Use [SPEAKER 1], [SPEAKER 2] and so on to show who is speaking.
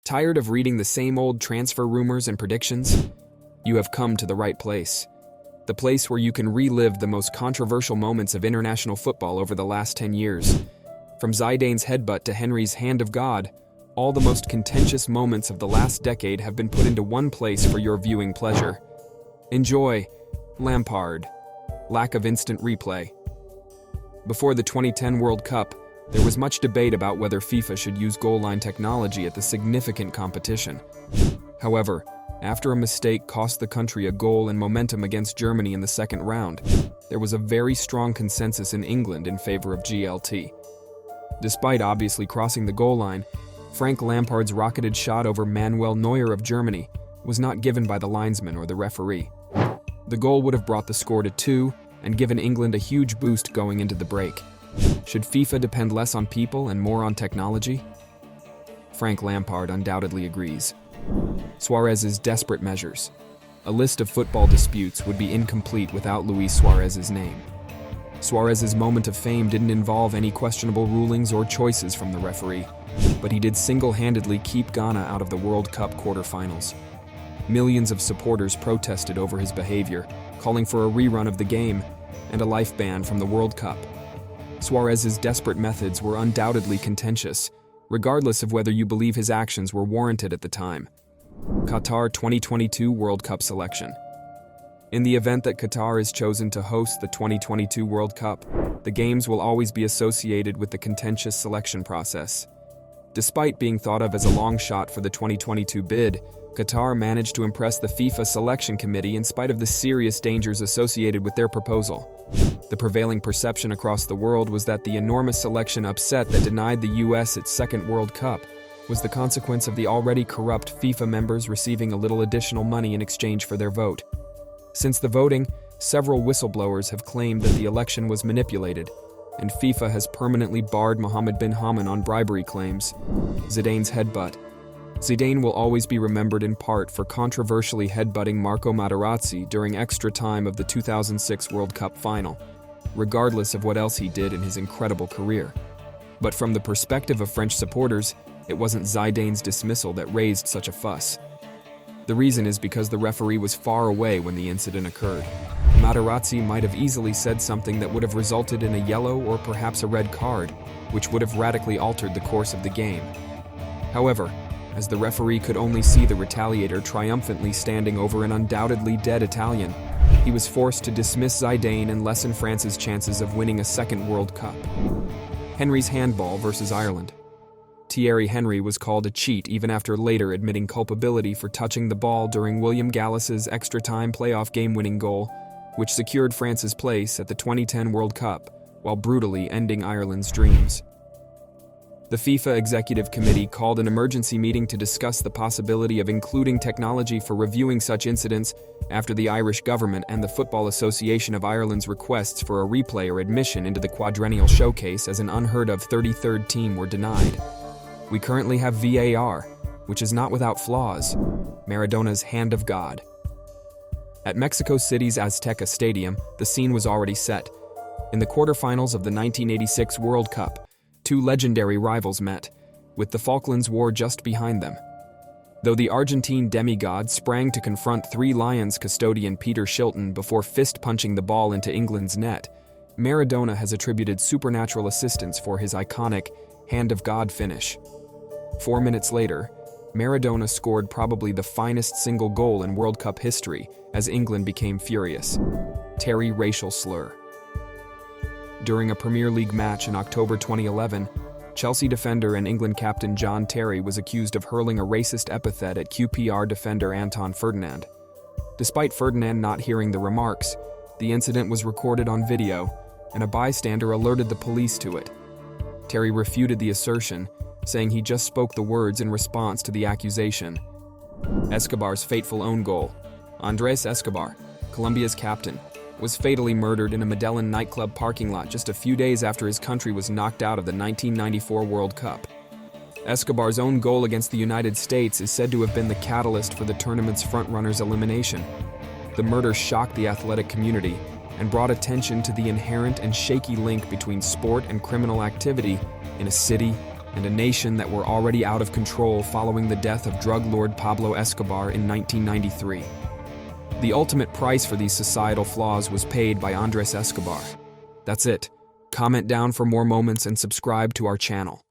[SPEAKER 1] Tired of reading the same old transfer rumors and predictions? You have come to the right place. The place where you can relive the most controversial moments of international football over the last 10 years. From Zidane's Headbutt to Henry's Hand of God, all the most contentious moments of the last decade have been put into one place for your viewing pleasure. Enjoy. Lampard. Lack of instant replay. Before the 2010 World Cup, there was much debate about whether FIFA should use goal line technology at the significant competition. However, after a mistake cost the country a goal and momentum against Germany in the second round, there was a very strong consensus in England in favor of GLT. Despite obviously crossing the goal line, Frank Lampard's rocketed shot over Manuel Neuer of Germany was not given by the linesman or the referee. The goal would have brought the score to 2 and given England a huge boost going into the break. Should FIFA depend less on people and more on technology? Frank Lampard undoubtedly agrees. Suarez's desperate measures. A list of football disputes would be incomplete without Luis Suarez's name. Suarez's moment of fame didn't involve any questionable rulings or choices from the referee, but he did single-handedly keep Ghana out of the World Cup quarterfinals. Millions of supporters protested over his behavior, calling for a rerun of the game and a life ban from the World Cup. Suarez's desperate methods were undoubtedly contentious, regardless of whether you believe his actions were warranted at the time. Qatar 2022 World Cup selection. In the event that Qatar is chosen to host the 2022 World Cup, the Games will always be associated with the contentious selection process. Despite being thought of as a long shot for the 2022 bid, Qatar managed to impress the FIFA Selection Committee in spite of the serious dangers associated with their proposal. The prevailing perception across the world was that the enormous selection upset that denied the US its second World Cup was the consequence of the already corrupt FIFA members receiving a little additional money in exchange for their vote. Since the voting, several whistleblowers have claimed that the election was manipulated, and FIFA has permanently barred Mohammed bin Hamed on bribery claims. Zidane's Headbutt. Zidane will always be remembered in part for controversially headbutting Marco Materazzi during extra time of the 2006 World Cup final, regardless of what else he did in his incredible career. But from the perspective of French supporters, it wasn't Zidane's dismissal that raised such a fuss. The reason is because the referee was far away when the incident occurred. Materazzi might have easily said something that would have resulted in a yellow or perhaps a red card, which would have radically altered the course of the game. However, as the referee could only see the retaliator triumphantly standing over an undoubtedly dead Italian, he was forced to dismiss Zidane and lessen France's chances of winning a second World Cup. Henry's Handball versus Ireland. Thierry Henry was called a cheat even after later admitting culpability for touching the ball during William Gallas's extra-time playoff game-winning goal, which secured France's place at the 2010 World Cup, while brutally ending Ireland's dreams. The FIFA Executive Committee called an emergency meeting to discuss the possibility of including technology for reviewing such incidents after the Irish government and the Football Association of Ireland's requests for a replay or admission into the quadrennial showcase as an unheard-of 33rd team were denied. We currently have VAR, which is not without flaws. Maradona's Hand of God. At Mexico City's Azteca Stadium, the scene was already set. In the quarterfinals of the 1986 World Cup, two legendary rivals met, with the Falklands War just behind them. Though the Argentine demigod sprang to confront Three Lions custodian Peter Shilton before fist-punching the ball into England's net, Maradona has attributed supernatural assistance for his iconic Hand of God finish. 4 minutes later, Maradona scored probably the finest single goal in World Cup history as England became furious. Terry racial slur. During a Premier League match in October 2011, Chelsea defender and England captain John Terry was accused of hurling a racist epithet at QPR defender Anton Ferdinand. Despite Ferdinand not hearing the remarks, the incident was recorded on video, and a bystander alerted the police to it. Terry refuted the assertion, saying he just spoke the words in response to the accusation. Escobar's fateful own goal. Andres Escobar, Colombia's captain, was fatally murdered in a Medellin nightclub parking lot just a few days after his country was knocked out of the 1994 World Cup. Escobar's own goal against the United States is said to have been the catalyst for the tournament's frontrunners' elimination. The murder shocked the athletic community and brought attention to the inherent and shaky link between sport and criminal activity in a city and a nation that were already out of control following the death of drug lord Pablo Escobar in 1993. The ultimate price for these societal flaws was paid by Andres Escobar. That's it. Comment down for more moments and subscribe to our channel.